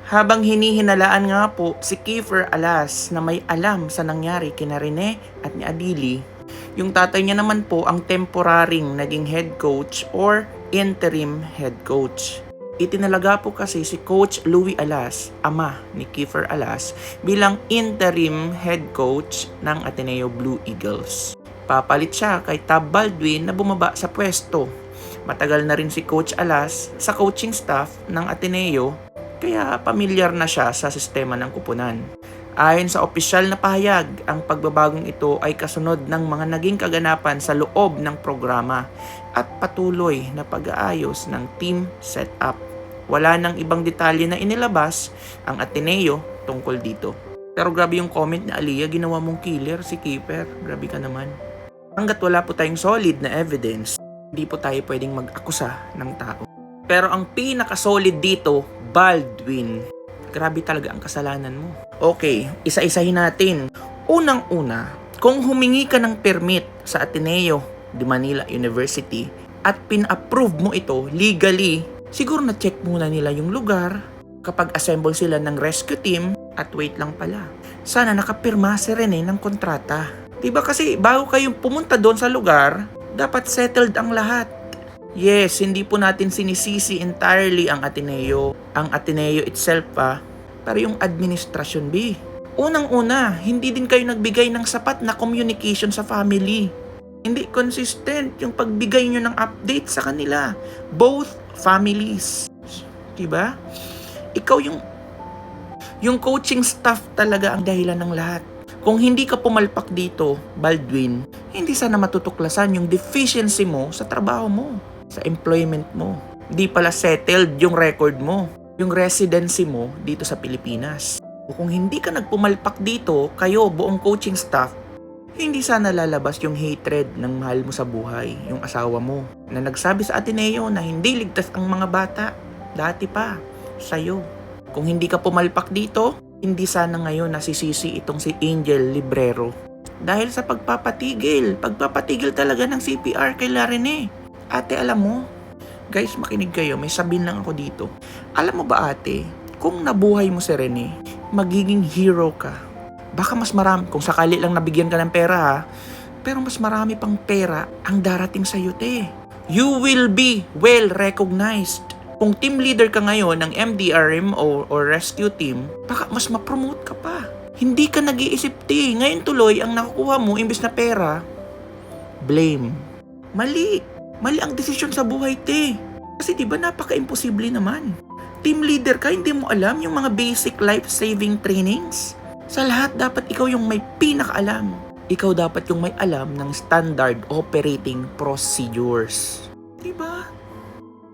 Habang hinihinalaan nga po si Kiefer Alas na may alam sa nangyari kina Rene at ni Adili, yung tatay niya naman po ang temporaring naging head coach or interim head coach. Itinalaga po kasi si Coach Louie Alas, ama ni Kiefer Alas, bilang interim head coach ng Ateneo Blue Eagles. Papalit siya kay Tab Baldwin na bumaba sa pwesto. Matagal na rin si Coach Alas sa coaching staff ng Ateneo, kaya pamilyar na siya sa sistema ng kupunan. Ayon sa opisyal na pahayag, ang pagbabagong ito ay kasunod ng mga naging kaganapan sa loob ng programa at patuloy na pag-aayos ng team setup. Wala nang ibang detalye na inilabas ang Ateneo tungkol dito. Pero grabe yung comment ni Aliyah, ginawa mong killer si Kiefer. Grabe ka naman. Hanggat wala po tayong solid na evidence, hindi po tayo pwedeng mag-akusa ng tao. Pero ang pinaka-solid dito, Baldwin. Grabe talaga ang kasalanan mo. Okay, isa-isahin natin. Unang-una, kung humingi ka ng permit sa Ateneo de Manila University at pin-approve mo ito legally, siguro na-check muna nila yung lugar kapag assemble sila ng rescue team at wait lang pala. Sana nakapirma si Rene ng kontrata. Diba kasi bago kayong pumunta doon sa lugar, dapat settled ang lahat. Yes, hindi po natin sinisisi entirely ang Ateneo. Ang Ateneo itself pero yung administrasyon B. Unang-una, hindi din kayo nagbigay ng sapat na communication sa family. Hindi consistent yung pagbigay nyo ng update sa kanila. Both families. Diba? Ikaw yung coaching staff talaga ang dahilan ng lahat. Kung hindi ka pumalpak dito, Baldwin, hindi sana matutuklasan yung deficiency mo sa trabaho mo, sa employment mo. Hindi pala settled yung record mo, yung residency mo dito sa Pilipinas. Kung hindi ka nagpumalpak dito, kayo, buong coaching staff, hindi sana lalabas yung hatred ng mahal mo sa buhay, yung asawa mo, na nagsabi sa Ateneo na hindi ligtas ang mga bata, dati pa, sa'yo. Kung hindi ka pumalpak dito, hindi sana ngayon nasisisi itong si Angel Librero. Dahil sa pagpapatigil talaga ng CPR kay Rene. Ate, alam mo, guys, makinig kayo, may sabihin lang ako dito. Alam mo ba ate, kung nabuhay mo si Rene, magiging hero ka. Baka mas marami, kung sakali lang nabigyan ka ng pera pero mas marami pang pera ang darating sa iyo, te. You will be well recognized. Kung team leader ka ngayon ng MDRMO or rescue team, baka mas ma-promote ka pa. Hindi ka nag-iisip, te. Ngayon tuloy, ang nakukuha mo, imbes na pera, blame. Mali ang desisyon sa buhay, te. Kasi diba napaka-imposible naman. Team leader ka, hindi mo alam yung mga basic life-saving trainings? Sa lahat, dapat ikaw yung may pinakaalam. Ikaw dapat yung may alam ng standard operating procedures. Diba?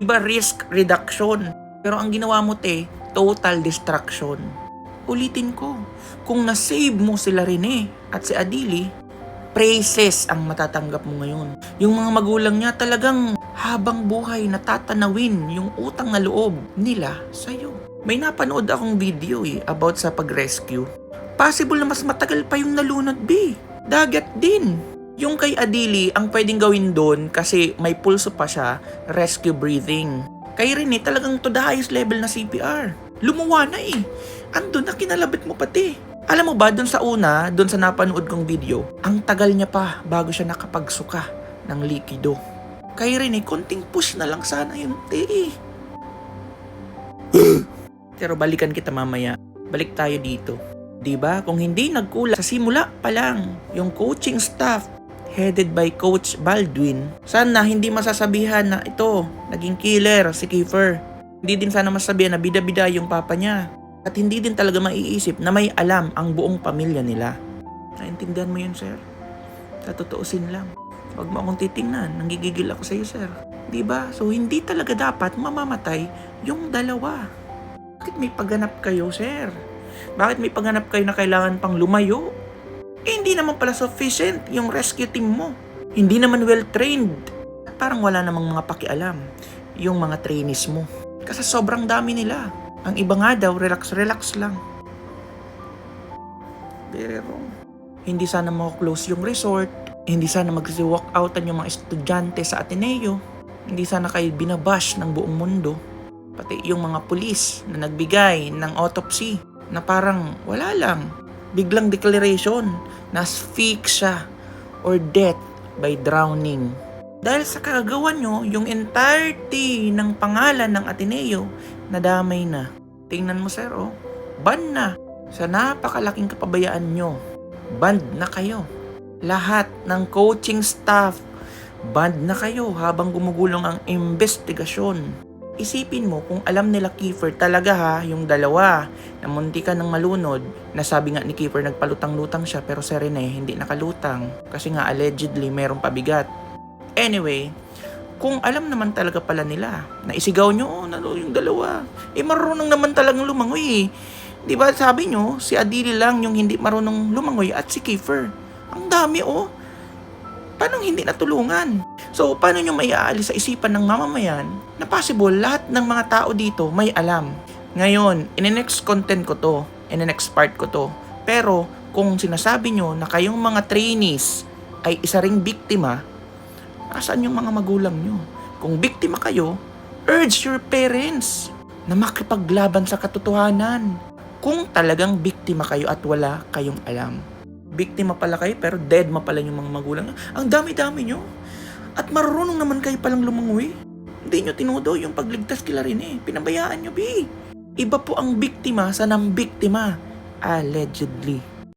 Diba risk reduction? Pero ang ginawa mo, te, total distraction. Ulitin ko, kung na-save mo sila Rene at si Adili, praises ang matatanggap mo ngayon. Yung mga magulang niya talagang habang buhay natatanawin yung utang na loob nila sa'yo. May napanood akong video about sa pag-rescue. Possible na mas matagal pa yung nalunod, B. Dagat din. Yung kay Adili, ang pwedeng gawin doon kasi may pulso pa siya, rescue breathing. Kay Rene talagang to the highest level na CPR. Lumuwa na Andun na kinalabit mo pati. Alam mo ba, doon sa napanood kong video, ang tagal niya pa bago siya nakapagsuka ng likido. Kay Rene, konting push na lang sana yung Pero balikan kita mamaya. Balik tayo dito. Diba? Kung hindi nagkulang sa simula pa lang, yung coaching staff headed by Coach Baldwin, sana hindi masasabihan na ito, naging killer si Kiefer. Hindi din sana masasabihan na bida-bida yung papa niya. At hindi din talaga maiisip na may alam ang buong pamilya nila. Naintindihan mo yun, sir? Tatutuusin lang. Huwag mo akong titingnan. Nanggigigil ako sa iyo, sir. Diba? So, hindi talaga dapat mamamatay yung dalawa. Bakit may pagganap kayo, sir? Bakit may pagganap kayo na kailangan pang lumayo? Hindi naman pala sufficient yung rescue team mo. Hindi naman well-trained. At parang wala namang mga pakialam yung mga trainees mo. Kasi sobrang dami nila. Ang iba nga daw, relax lang. Very wrong. Hindi sana close yung resort. Hindi sana mag-walk outan yung mga estudyante sa Ateneo. Hindi sana kayo binabash ng buong mundo. Pati yung mga pulis na nagbigay ng autopsy na parang wala lang. Biglang declaration na asphyxia or death by drowning. Dahil sa kagagawan nyo, yung entirety ng pangalan ng Ateneo nadamay na. Tingnan mo sir, ban na. Sa napakalaking kapabayaan nyo, banned na kayo. Lahat ng coaching staff, banned na kayo habang gumugulong ang investigasyon. Isipin mo kung alam nila Kiefer talaga yung dalawa na muntikan ng malunod, na sabi nga ni Kiefer nagpalutang-lutang siya pero si Rene hindi nakalutang kasi nga allegedly merong pabigat. Anyway, kung alam naman talaga pala nila na isigaw nyo, yung dalawa, marunong naman talagang lumangoy. Di ba sabi nyo, si Adili lang yung hindi marunong lumangoy at si Kiefer. Ang dami Paano hindi natulungan? So, paano nyo may aalis sa isipan ng mamamayan na possible lahat ng mga tao dito may alam? Ngayon, in-next content ko to, in-next part ko to. Pero, kung sinasabi nyo na kayong mga trainees ay isa ring biktima, asan yung mga magulang nyo? Kung biktima kayo, urge your parents na makipaglaban sa katotohanan. Kung talagang biktima kayo at wala kayong alam. Biktima pala kayo pero dead pala yung mga magulang. Ang dami-dami nyo. At marunong naman kayo palang lumangoy. Hindi nyo tinudo yung pagligtas kila Rene. Pinabayaan nyo, Iba po ang biktima sa nambiktima. Allegedly.